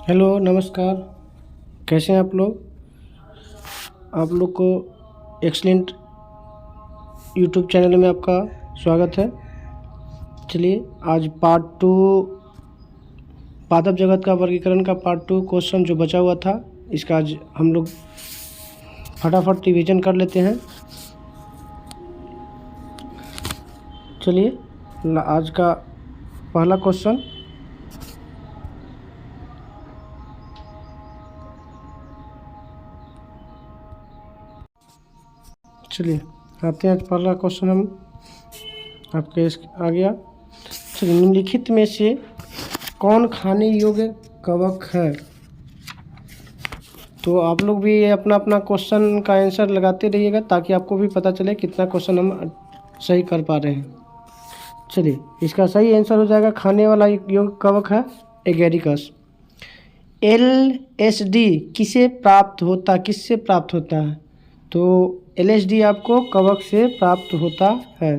Hello नमस्कार। कैसे हैं आप लोग? आप लोग को एक्सलेंट यूट्यूब चैनल में आपका स्वागत है। चलिए आज पार्ट 2 पादप जगत का वर्गीकरण का पार्ट 2 क्वेश्चन जो बचा हुआ था, इसका आज हम लोग फटाफट रिवीजन कर लेते हैं। चलिए आज का पहला क्वेश्चन, चलिए आते हैं। आज पहला क्वेश्चन हम आपके आ गया। चलिए, निम्नलिखित में से कौन खाने योग्य कवक है? तो आप लोग भी अपना अपना क्वेश्चन का आंसर लगाते रहिएगा ताकि आपको भी पता चले कितना क्वेश्चन हम सही कर पा रहे हैं। चलिए, इसका सही आंसर हो जाएगा, खाने वाला योग्य कवक है एगेरिकस। LSD किससे प्राप्त होता है? तो LSD आपको कवक से प्राप्त होता है।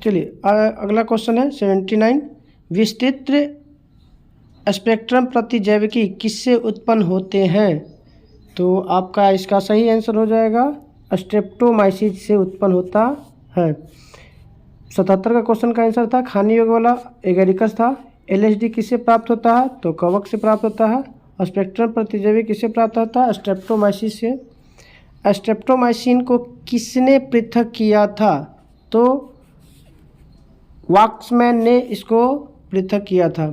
चलिए अगला क्वेश्चन है 79। विस्तृत स्पेक्ट्रम प्रतिजैविकी किससे उत्पन्न होते हैं? तो आपका इसका सही आंसर हो जाएगा स्ट्रेप्टोमाइसिस से उत्पन्न होता है। 77 का क्वेश्चन का आंसर था खाने योग्य वाला एगेरिकस था। LSD किससे प्राप्त होता है? तो कवक से प्राप्त होता है। स्पेक्ट्रम प्रतिजैविक किससे प्राप्त होता है? स्ट्रेप्टोमाइसिस से। स्ट्रेप्टोमाइसिन को किसने पृथक किया था? तो वाक्समैन ने इसको पृथक किया था।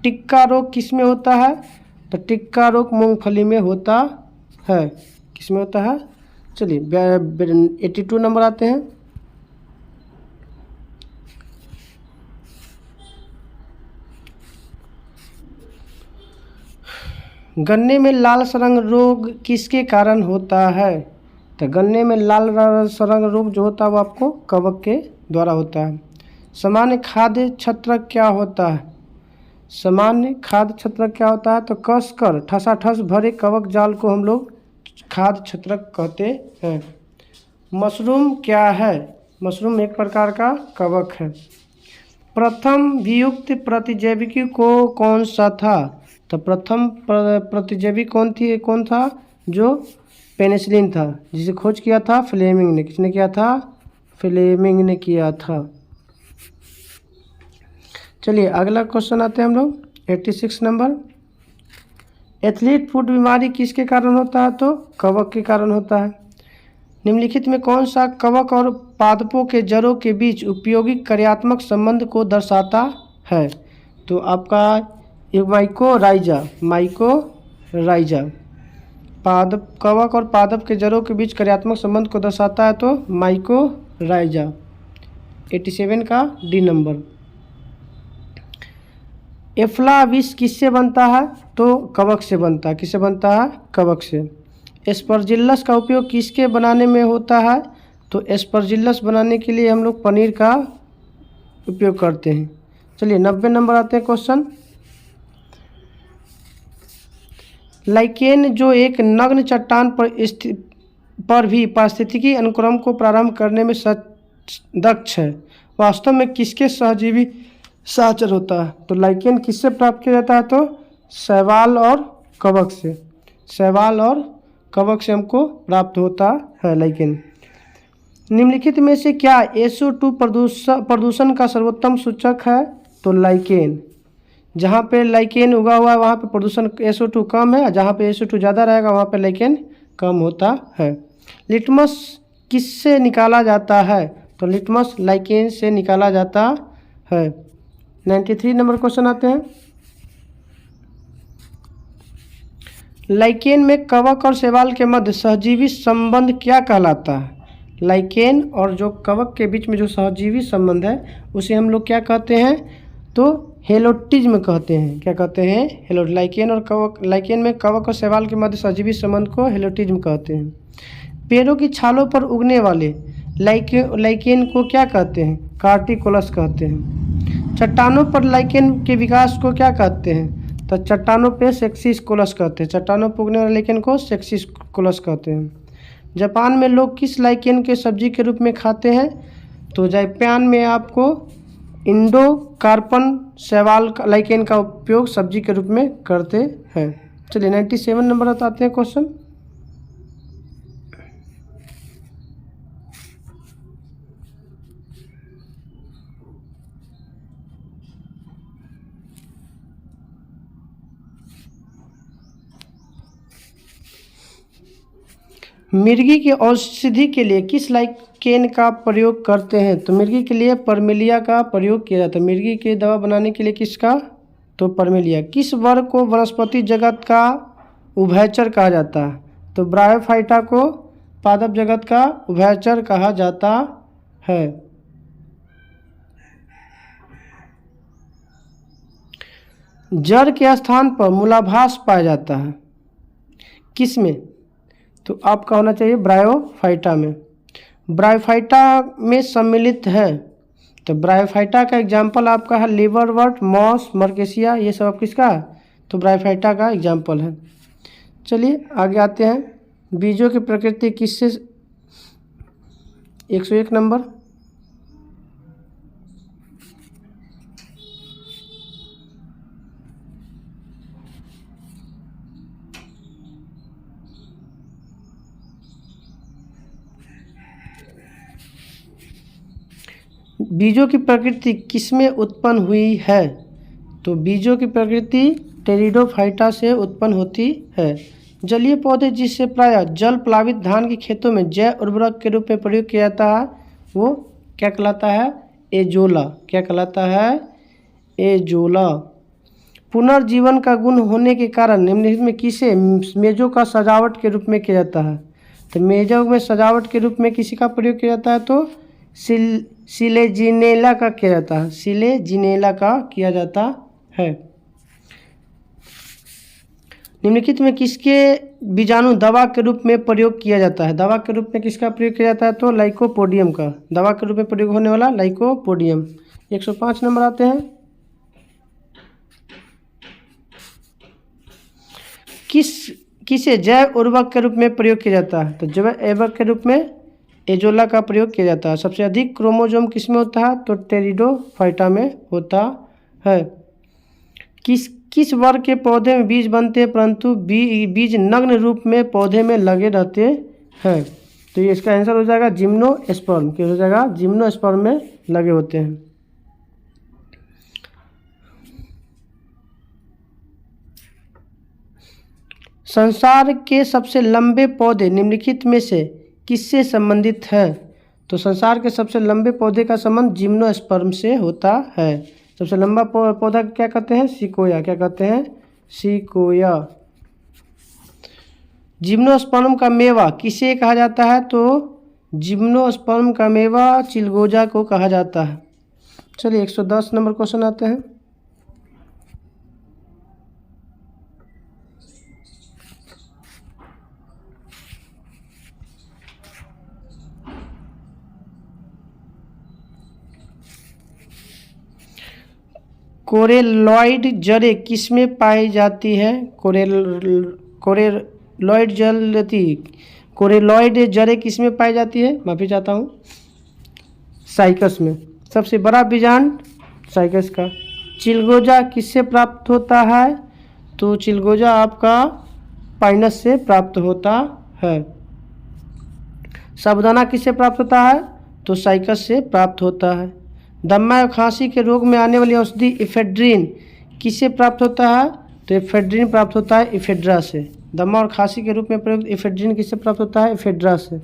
टिक्का रोग किस में होता है? तो टिक्का रोग मूंगफली में होता है। किस में होता है? चलिए 82 नंबर आते हैं। गन्ने में लाल सरंग रोग किसके कारण होता है? तो गन्ने में लाल सरंग रोग जो होता है वो आपको कवक के द्वारा होता है। सामान्य खाद्य छत्रक क्या होता है? सामान्य खाद्य छत्रक क्या होता है? तो कसकर ठसाठस भरे कवक जाल को हम लोग खाद्य छत्रक कहते हैं। मशरूम क्या है? मशरूम एक प्रकार का कवक है। प्रथम वियुक्त प्रतिजैविकी को कौन सा था? तो प्रथम प्रतिजैविक कौन था? जो पेनिसिलिन था, जिसे खोज किया था फ्लेमिंग ने। किसने किया था? फ्लेमिंग ने किया था। चलिए अगला क्वेश्चन आते हैं हम लोग 86 नंबर। एथलीट फुट बीमारी किसके कारण होता है? तो कवक के कारण होता है। निम्नलिखित में कौन सा कवक और पादपों के जड़ों के बीच उपयोगी कार्यात्मक संबंध को दर्शाता है? तो आपका एक माइकोराइजा पादप कवक और पादप के जड़ों के बीच कार्यात्मक संबंध को दर्शाता है, तो माइकोराइजा। 87 का डी नंबर। एफ्लाविस किससे बनता है? तो कवक से बनता है। किससे बनता है? कवक से। एस्परजिलस का उपयोग किसके बनाने में होता है? तो एस्परजिलस बनाने के लिए हम लोग पनीर का उपयोग करते हैं। चलिए 90 नंबर आते हैं क्वेश्चन। लाइकेन जो एक नग्न चट्टान पर भी पारिस्थितिकी अनुक्रम को प्रारंभ करने में दक्ष है, वास्तव में किसके सहजीवी सहचर होता है? तो लाइकेन किससे प्राप्त किया जाता है? तो शैवाल और कवक से। शैवाल और कवक से हमको प्राप्त होता है लाइकेन। निम्नलिखित में से क्या SO2 प्रदूषण का सर्वोत्तम सूचक है? तो लाइकेन। जहाँ पे लाइकेन उगा हुआ है वहाँ पे प्रदूषण SO2 कम है, जहाँ पे SO2 ज़्यादा रहेगा वहाँ पे लाइकेन कम होता है। लिटमस किससे निकाला जाता है? तो लिटमस लाइकेन से निकाला जाता है। 93 नंबर क्वेश्चन आते हैं। लाइकेन में कवक और शैवाल के मध्य सहजीवी संबंध क्या कहलाता है? लाइकेन और जो कवक के बीच में जो सहजीवी संबंध है उसे हम लोग क्या कहते हैं? तो हेलोटिज्म कहते हैं। क्या कहते हैं? हेलो। लाइकेन में कवक और शैवाल के मध्य सहजीवी संबंध को हेलोटिज्म कहते हैं। पेड़ों की छालों पर उगने वाले लाइकेन को क्या कहते हैं? कार्टिकोलस कहते हैं। चट्टानों पर लाइकेन के विकास को क्या कहते हैं? तो चट्टानों पे सेक्सिसकोलस कहते हैं। चट्टानों पर उगने वाले लाइकेन को सेक्सिसकोलस कहते हैं। जापान में लोग किस लाइकेन के सब्जी के रूप में खाते हैं? तो जापान में आपको इंडोकार्पन शैवाल का लाइकेन का उपयोग सब्जी के रूप में करते हैं। चलिए 97 नंबर बताते हैं क्वेश्चन। मिर्गी की औषधि के लिए किस लाइकेन का प्रयोग करते हैं? तो मिर्गी के लिए परमेलिया का प्रयोग किया जाता है। मिर्गी की दवा बनाने के लिए किसका? तो परमेलिया। किस वर्ग को वनस्पति जगत का उभयचर कहा जाता है? तो ब्रायोफाइटा को पादप जगत का उभयचर कहा जाता है। जड़ के स्थान पर मूलाभास पाया जाता है किस में? तो आपका होना चाहिए ब्रायोफाइटा में। ब्रायोफाइटा में सम्मिलित है। तो ब्रायोफाइटा का एग्जाम्पल आपका है लिवरवर्ट, मॉस, मर्केसिया, ये सब किसका? तो ब्रायोफाइटा का एग्जाम्पल है। चलिए आगे आते हैं। बीजों की प्रकृति किससे 101 नंबर। बीजों की प्रकृति किसमें उत्पन्न हुई है? तो बीजों की प्रकृति टेरिडोफाइटा से उत्पन्न होती है। जलीय पौधे जिससे प्रायः जल प्लावित धान के खेतों में जैव उर्वरक के रूप में प्रयोग किया जाता है वो क्या कहलाता है? एजोला। क्या कहलाता है? एजोला। पुनर्जीवन का गुण होने के कारण निम्नलिखित में किसे मेजों का सजावट के रूप में किया जाता है? तो मेजों में सजावट के रूप में किसी का प्रयोग किया जाता है? तो सिलेजिनेला का किया जाता है। सिलेजिनेला का किया जाता है। निम्नलिखित में किसके बीजाणु दवा के रूप में प्रयोग किया जाता है? दवा के रूप में किसका प्रयोग किया जाता है? तो लाइकोपोडियम का। दवा के रूप में प्रयोग होने वाला लाइकोपोडियम। 105 नंबर आते हैं। किसे जैव उर्वरक के रूप में प्रयोग किया जाता है? तो जैव उर्वरक के रूप में एजोला का प्रयोग किया जाता है। सबसे अधिक क्रोमोसोम किसमें होता है? तो टेरिडोफाइटा में होता है। किस वर्ग के पौधे में बीज बनते हैं परंतु बीज नग्न रूप में पौधे में लगे रहते हैं? तो ये इसका आंसर हो जाएगा जिम्नोस्पर्म। क्या हो जाएगा? जिम्नोस्पर्म में लगे होते हैं। संसार के सबसे लंबे पौधे निम्नलिखित में से किससे संबंधित है? तो संसार के सबसे लंबे पौधे का संबंध जिम्नोस्पर्म से होता है। सबसे लंबा पौधा क्या कहते हैं? सिकोया। क्या कहते हैं? सिकोया। जिम्नोस्पर्म का मेवा किसे कहा जाता है? तो जिम्नोस्पर्म का मेवा चिलगोजा को कहा जाता है। चलिए 110 नंबर क्वेश्चन आते हैं। कोरेलॉइड जड़ें किसमें पाई जाती है? कोरेलॉइड जड़ें किसमें पाई जाती है? माफ़ी चाहता हूँ, साइकस में। सबसे बड़ा बीजांड साइकस का। चिलगोजा किससे प्राप्त होता है? तो चिलगोजा आपका पाइनस से प्राप्त होता है। साबूदाना किससे प्राप्त होता है? तो साइकस से प्राप्त होता है। दमा और खांसी के रोग में आने वाली औषधि इफेड्रिन किससे प्राप्त होता है? तो इफेड्रिन प्राप्त होता है इफेड्रा से। दमा और खांसी के रूप में प्रयुक्त इफेड्रिन किससे प्राप्त होता है? इफेड्रा से।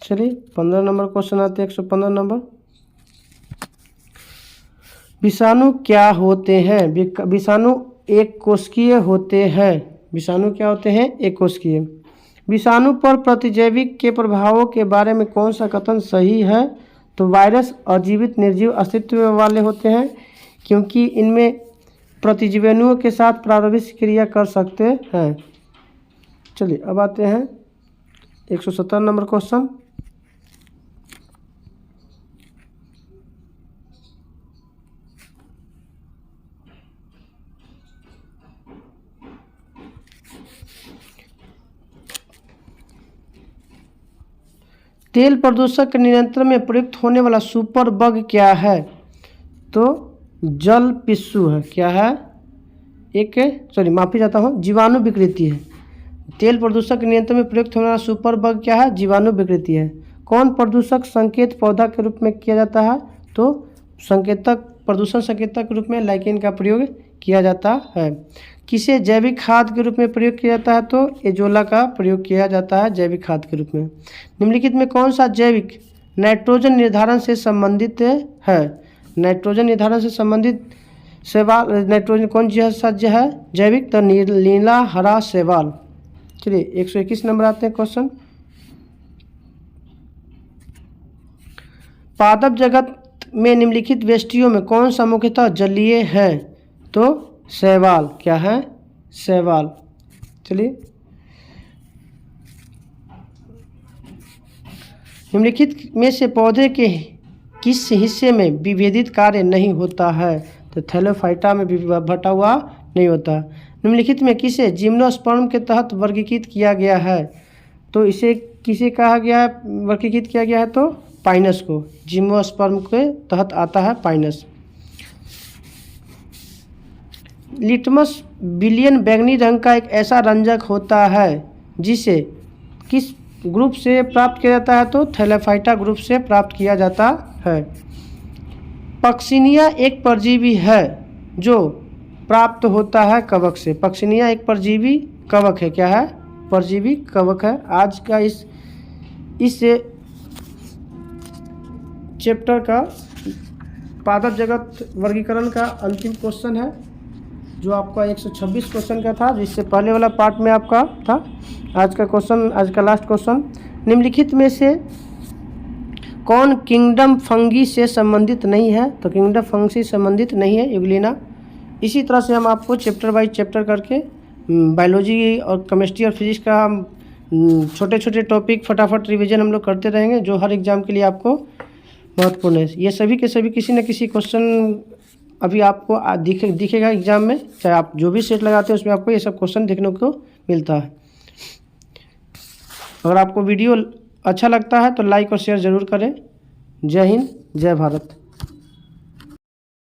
चलिए 15 नंबर क्वेश्चन आते हैं। 115 नंबर। विषाणु क्या होते हैं? विषाणु एक कोशिकीय होते हैं। विषाणु क्या होते हैं? एक कोशिकीय। विषाणु पर प्रतिजैविक के प्रभावों के बारे में कौन सा कथन सही है? तो वायरस अजीवित निर्जीव अस्तित्व वाले होते हैं क्योंकि इनमें प्रतिजीवाणुओं के साथ प्रारंभिक क्रिया कर सकते हैं। चलिए अब आते हैं 170 नंबर क्वेश्चन। तेल प्रदूषण के नियंत्रण में प्रयुक्त होने वाला सुपर बग क्या है? तो जल पिस्सू है। क्या है? माफी चाहता हूँ, जीवाणु विकृति है। तेल प्रदूषण के नियंत्रण में प्रयुक्त होने वाला सुपर बग क्या है? जीवाणु विकृति है। कौन प्रदूषक संकेत पौधा के रूप में किया जाता है? तो प्रदूषण संकेतक के रूप में लाइकेन का प्रयोग किया जाता है। किसे जैविक खाद के रूप में प्रयोग किया जाता है? तो एजोला का प्रयोग किया जाता है जैविक खाद के रूप में। निम्नलिखित में कौन सा जैविक नाइट्रोजन निर्धारण से संबंधित है? नाइट्रोजन निर्धारण से संबंधित शैवाल नाइट्रोजन कौन सा है जैविक? तो नीला हरा शैवाल। चलिए 121 नंबर आते हैं क्वेश्चन। पादप जगत में निम्नलिखित वेष्टियों में कौन सा मुख्यतः जलीय है? तो शैवाल। क्या है? शैवाल। चलिए निम्नलिखित में से पौधे के किस हिस्से में विभेदित कार्य नहीं होता है? तो थैलोफाइटा में बटा हुआ नहीं होता। निम्नलिखित में किसे जिम्नोस्पर्म के तहत वर्गीकृत किया गया है? तो इसे किसे कहा गया है वर्गीकृत किया गया है? तो पाइनस को। जिम्नोस्पर्म के तहत आता है पाइनस। लिटमस विलयन बैंगनी रंग का एक ऐसा रंजक होता है जिसे किस ग्रुप से प्राप्त किया जाता है? तो थैलेफाइटा ग्रुप से प्राप्त किया जाता है। पक्सिनिया एक परजीवी है जो प्राप्त होता है कवक से। पक्सिनिया एक परजीवी कवक है। क्या है? परजीवी कवक है। आज का इस चैप्टर का पादप जगत वर्गीकरण का अंतिम क्वेश्चन है, जो आपका 126 क्वेश्चन का था, जिससे पहले वाला पार्ट में आपका था। आज का लास्ट क्वेश्चन, निम्नलिखित में से कौन किंगडम फंगी से संबंधित नहीं है? तो किंगडम फंगी से संबंधित नहीं है यूग्लिना। इसी तरह से हम आपको चैप्टर वाइज चैप्टर करके बायोलॉजी और केमिस्ट्री और फिजिक्स का छोटे छोटे टॉपिक फटाफट रिवीजन हम लोग करते रहेंगे, जो हर एग्जाम के लिए आपको महत्वपूर्ण है। ये सभी के सभी किसी न किसी क्वेश्चन अभी आपको दिखेगा एग्जाम में, चाहे आप जो भी सेट लगाते हैं उसमें आपको ये सब क्वेश्चन देखने को मिलता है। अगर आपको वीडियो अच्छा लगता है तो लाइक और शेयर ज़रूर करें। जय हिंद, जय भारत।